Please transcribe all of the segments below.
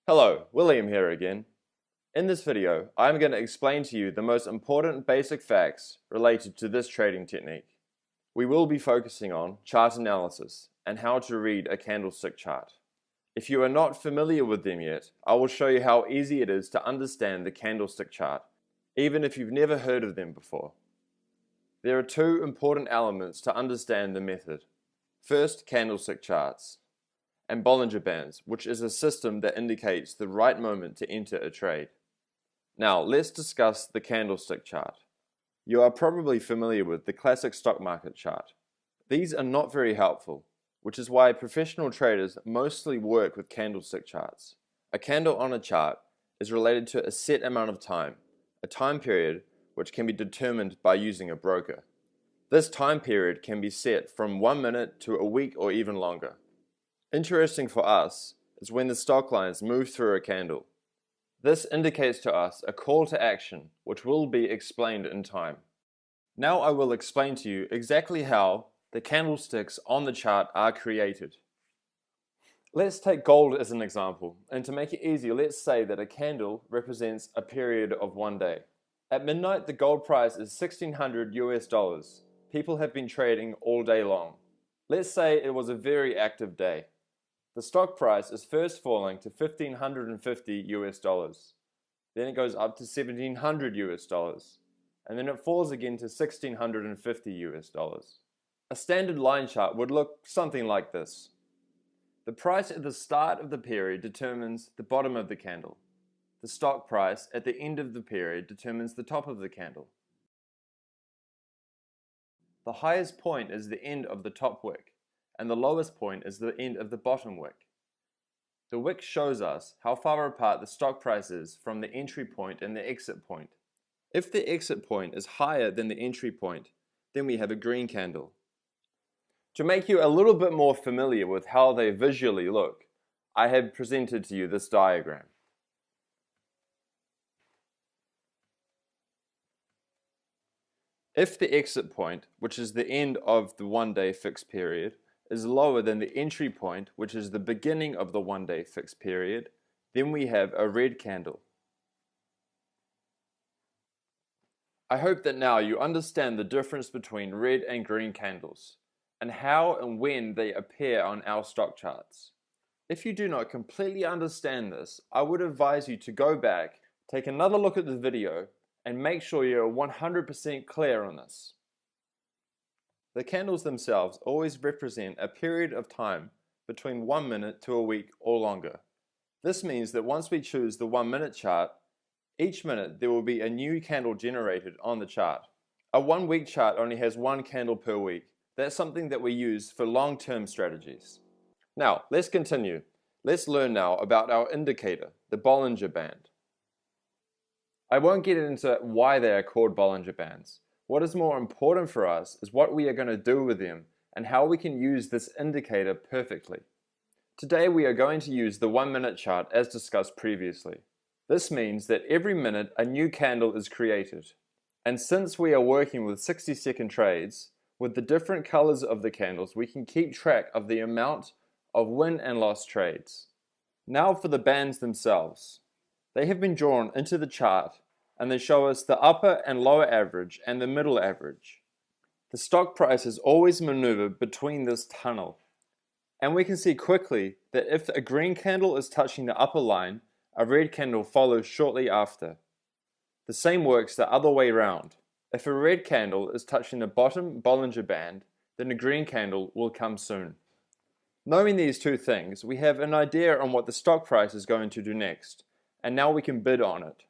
Hello, William here again. In this video, I'm going to explain to you the most important basic facts related to this trading technique. We will be focusing on chart analysis and how to read a candlestick chart. If you are not familiar with them yet, I will show you how easy it is to understand the candlestick chart, even if you've never heard of them before. There are two important elements to understand the method. First, candlestick charts, and Bollinger Bands, which is a system that indicates the right moment to enter a trade. Now, let's discuss the candlestick chart. You are probably familiar with the classic stock market chart. These are not very helpful, which is why professional traders mostly work with candlestick charts. A candle on a chart is related to a set amount of time, a time period which can be determined by using a broker. This time period can be set from 1 minute to a week or even longer. Interesting for us is when the stock lines move through a candle. This indicates to us a call to action, which will be explained in time. Now I will explain to you exactly how the candlesticks on the chart are created. Let's take gold as an example, and to make it easier, let's say that a candle represents a period of 1 day. At midnight, the gold price is $1,600 US. People have been trading all day long. Let's say it was a very active day. The stock price is first falling to $1,550 US. Then it goes up to $1,700 US. And then it falls again to $1,650 US. A standard line chart would look something like this. The price at the start of the period determines the bottom of the candle. The stock price at the end of the period determines the top of the candle. The highest point is the end of the top wick, and the lowest point is the end of the bottom wick. The wick shows us how far apart the stock price is from the entry point and the exit point. If the exit point is higher than the entry point, then we have a green candle. To make you a little bit more familiar with how they visually look, I have presented to you this diagram. If the exit point, which is the end of the 1 day fixed period, is lower than the entry point, which is the beginning of the 1 day fixed period, then we have a red candle. I hope that now you understand the difference between red and green candles, and how and when they appear on our stock charts. If you do not completely understand this, I would advise you to go back, take another look at the video, and make sure you're 100% clear on this. The candles themselves always represent a period of time between 1 minute to a week or longer. This means that once we choose the 1 minute chart, each minute there will be a new candle generated on the chart. A 1 week chart only has 1 candle per week. That's something that we use for long-term strategies. Now, let's continue. Let's learn now about our indicator, the Bollinger Band. I won't get into why they are called Bollinger Bands. What is more important for us is what we are going to do with them and how we can use this indicator perfectly. Today we are going to use the 1 minute chart as discussed previously. This means that every minute a new candle is created. And since we are working with 60-second trades, with the different colors of the candles, we can keep track of the amount of win and loss trades. Now for the bands themselves. They have been drawn into the chart and they show us the upper and lower average and the middle average. The stock prices always maneuver between this tunnel. And we can see quickly that if a green candle is touching the upper line, a red candle follows shortly after. The same works the other way around. If a red candle is touching the bottom Bollinger Band, then a green candle will come soon. Knowing these two things, we have an idea on what the stock price is going to do next, and now we can bid on it.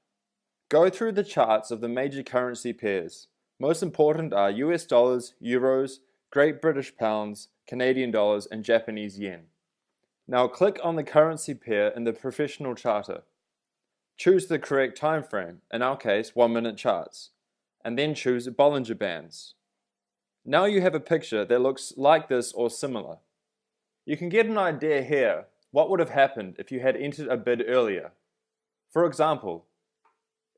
Go through the charts of the major currency pairs. Most important are US dollars, euros, Great British pounds, Canadian dollars, and Japanese yen. Now click on the currency pair in the professional charter. Choose the correct time frame, in our case 1 minute charts, and then choose Bollinger Bands. Now you have a picture that looks like this or similar. You can get an idea here what would have happened if you had entered a bid earlier. For example,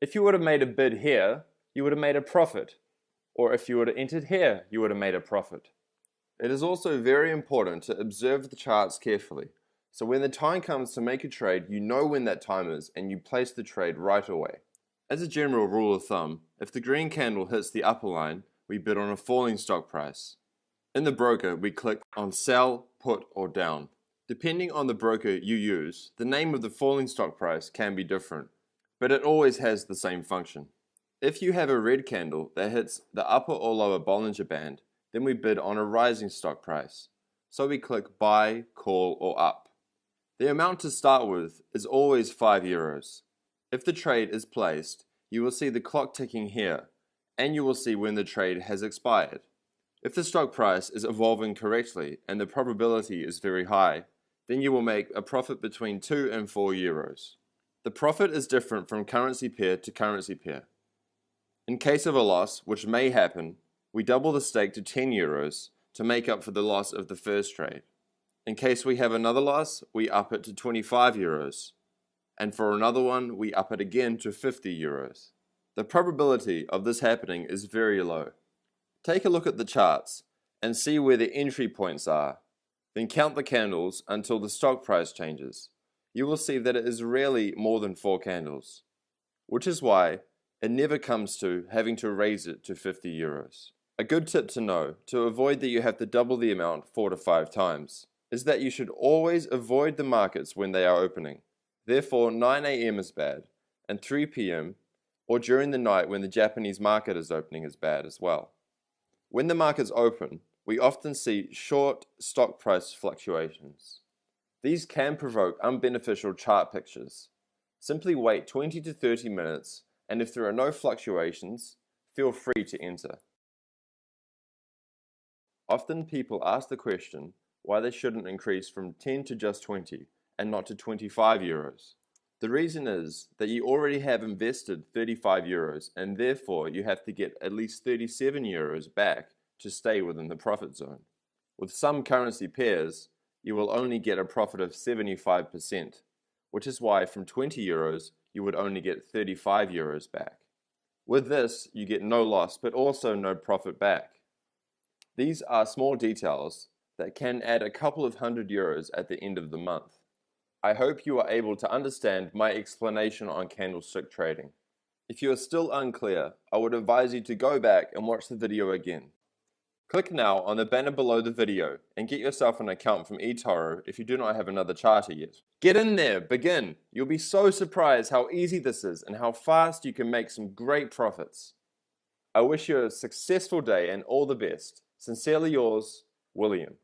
if you would have made a bid here, you would have made a profit. Or if you would have entered here, you would have made a profit. It is also very important to observe the charts carefully, So when the time comes to make a trade, you know when that time is and you place the trade right away. As a general rule of thumb, if the green candle hits the upper line, we bid on a falling stock price. In the broker, we click on sell, put, or down. Depending on the broker you use, the name of the falling stock price can be different, but it always has the same function. If you have a red candle that hits the upper or lower Bollinger Band, then we bid on a rising stock price. So we click buy, call, or up. The amount to start with is always €5. If the trade is placed, you will see the clock ticking here, and you will see when the trade has expired. If the stock price is evolving correctly and the probability is very high, then you will make a profit between €2 and €4. The profit is different from currency pair to currency pair. In case of a loss, which may happen, we double the stake to €10 to make up for the loss of the first trade. In case we have another loss, we up it to €25, and for another one, we up it again to €50. The probability of this happening is very low. Take a look at the charts and see where the entry points are, then count the candles until the stock price changes. You will see that it is rarely more than 4 candles, which is why it never comes to having to raise it to €50. A good tip to know, to avoid that you have to double the amount 4 to 5 times, is that you should always avoid the markets when they are opening. Therefore, 9 AM is bad, and 3 PM, or during the night when the Japanese market is opening, is bad as well. When the markets open, we often see short stock price fluctuations. These can provoke unbeneficial chart pictures. Simply wait 20 to 30 minutes, and if there are no fluctuations, feel free to enter. Often people ask the question why they shouldn't increase from 10 to just 20 and not to €25. The reason is that you already have invested €35 and therefore you have to get at least €37 back to stay within the profit zone. With some currency pairs, you will only get a profit of 75%, which is why from €20 you would only get €35 back. With this, you get no loss but also no profit back. These are small details that can add a couple of €100 at the end of the month. I hope you are able to understand my explanation on candlestick trading. If you are still unclear, I would advise you to go back and watch the video again. Click now on the banner below the video and get yourself an account from eToro if you do not have another charter yet. Get in there, begin! You'll be so surprised how easy this is and how fast you can make some great profits. I wish you a successful day and all the best. Sincerely yours, William.